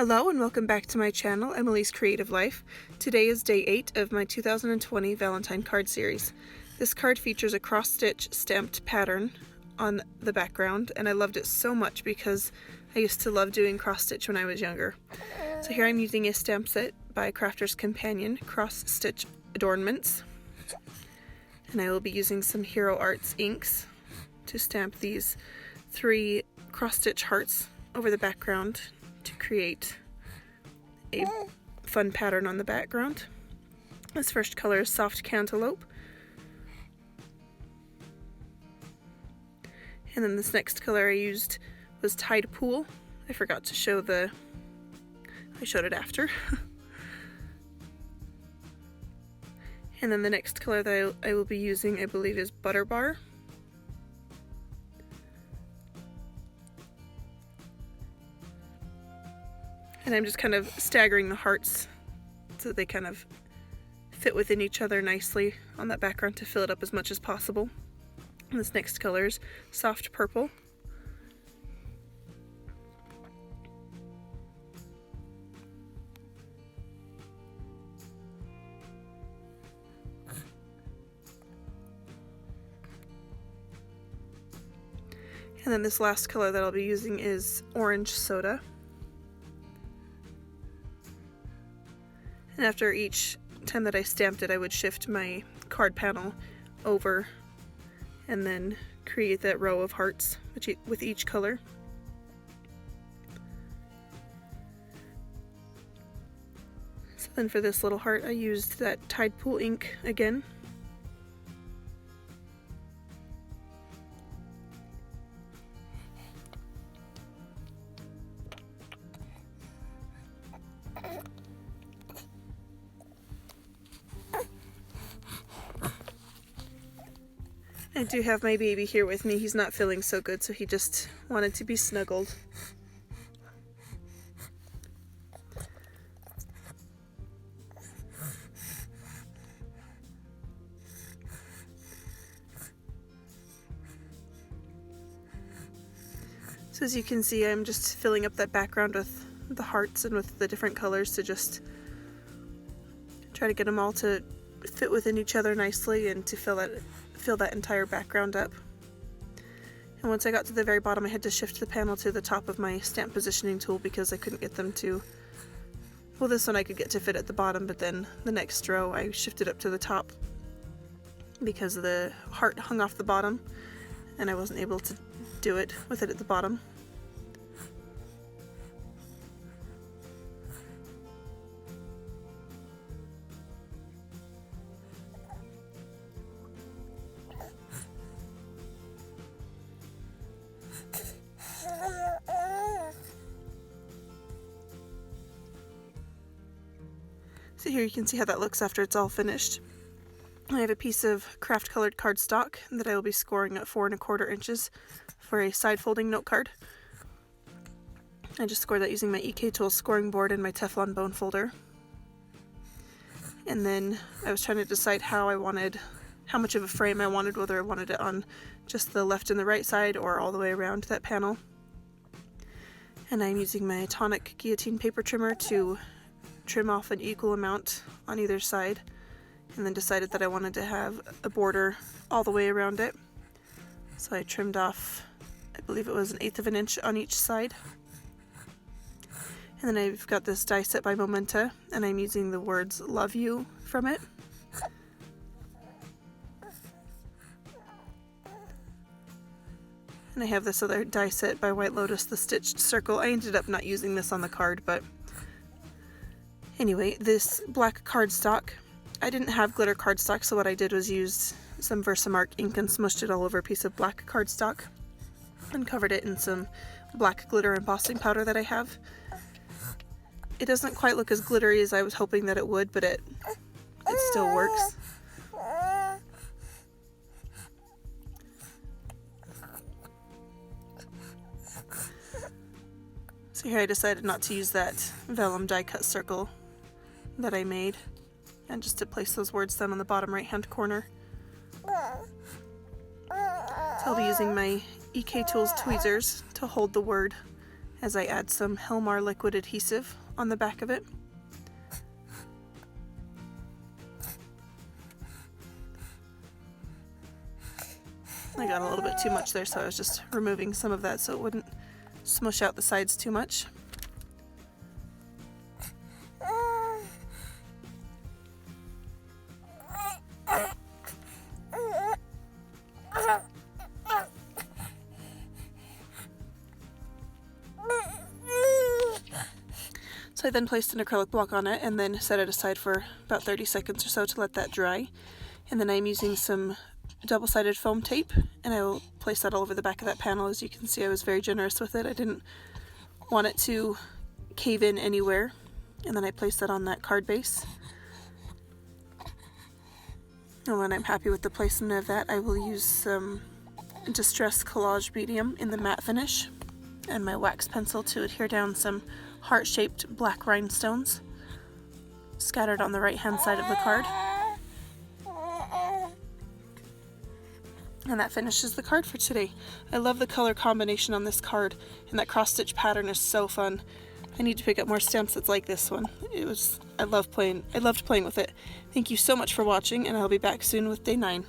Hello and welcome back to my channel, Emily's Creative Life. Today is day 8 of my 2020 Valentine card series. This card features a cross-stitch stamped pattern on the background, and I loved it so much because I used to love doing cross-stitch when I was younger. So here I'm using a stamp set by Crafter's Companion cross-stitch adornments, and I will be using some Hero Arts inks to stamp these 3 cross-stitch hearts over the background to create a fun pattern on the background. This first color is Soft Cantaloupe. And then this next color I used was Tide Pool. I forgot to show I showed it after. And then the next color that I will be using, I believe, is Butter Bar. And I'm just kind of staggering the hearts so that they kind of fit within each other nicely on that background to fill it up as much as possible. And this next color is Soft Purple. And then this last color that I'll be using is Orange Soda. And after each time that I stamped it, I would shift my card panel over and then create that row of hearts with each color. So then for this little heart, I used that Tide Pool ink again. I do have my baby here with me. He's not feeling so good, so he just wanted to be snuggled. So as you can see, I'm just filling up that background with the hearts and with the different colors to just try to get them all to fit within each other nicely and to fill that entire background up. And once I got to the very bottom, I had to shift the panel to the top of my stamp positioning tool because I couldn't get them to, well, this one I could get to fit at the bottom, but then the next row I shifted up to the top because the heart hung off the bottom and I wasn't able to do it with it at the bottom. So here you can see how that looks after it's all finished. I have a piece of Kraft colored cardstock that I will be scoring at 4 1/4 inches for a side folding note card. I just scored that using my EK Tools scoring board and my Teflon bone folder. And then I was trying to decide how much of a frame I wanted, whether I wanted it on just the left and the right side or all the way around that panel. And I'm using my tonic guillotine paper trimmer to trim off an equal amount on either side, and then decided that I wanted to have a border all the way around it. So I trimmed off, I believe it was 1/8 of an inch on each side. And then I've got this die set by Momenta, and I'm using the words "love you" from it. And I have this other die set by White Lotus, the Stitched Circle. I ended up not using this on the card, but anyway, this black cardstock, I didn't have glitter cardstock, so what I did was use some Versamark ink and smushed it all over a piece of black cardstock and covered it in some black glitter embossing powder that I have. It doesn't quite look as glittery as I was hoping that it would, but it still works. So here I decided not to use that vellum die cut circle that I made, and just to place those words down on the bottom right hand corner. So I'll be using my EK Tools tweezers to hold the word as I add some Helmar liquid adhesive on the back of it. I got a little bit too much there, so I was just removing some of that so it wouldn't smush out the sides too much. So I then placed an acrylic block on it and then set it aside for about 30 seconds or so to let that dry. And then I'm using some double-sided foam tape, and I will place that all over the back of that panel. As you can see, I was very generous with it. I didn't want it to cave in anywhere. And then I placed that on that card base. And when I'm happy with the placement of that, I will use some distress collage medium in the matte finish and my wax pencil to adhere down some heart-shaped black rhinestones scattered on the right-hand side of the card. And that finishes the card for today. I love the color combination on this card, and that cross-stitch pattern is so fun. I need to pick up more stamps that's like this one. I loved playing with it. Thank you so much for watching, and I'll be back soon with day 9.